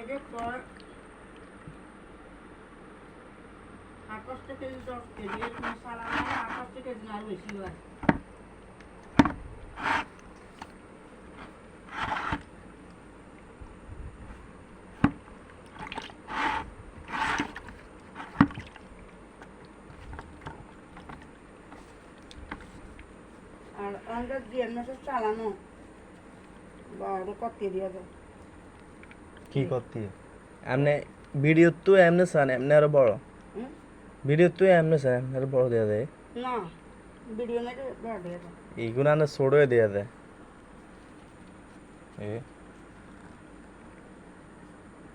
যে তোর 58 KG 10 KG এরকম সারা মানে 58 কেজি আর বেশি হয়। আর আমাদের দিয়ে মাসে চালানো বড় কত দিয়ে যায় কি করতে এমনি ভিডিও তো এমনি সান এমনি আরো বড় ভিডিও তো এমনি সান এমনি আরো বড় দেয়া যায় না ভিডিও মেরে বড় দিয়ে যায় এইগুলো না ছোট দেয়া যায় এ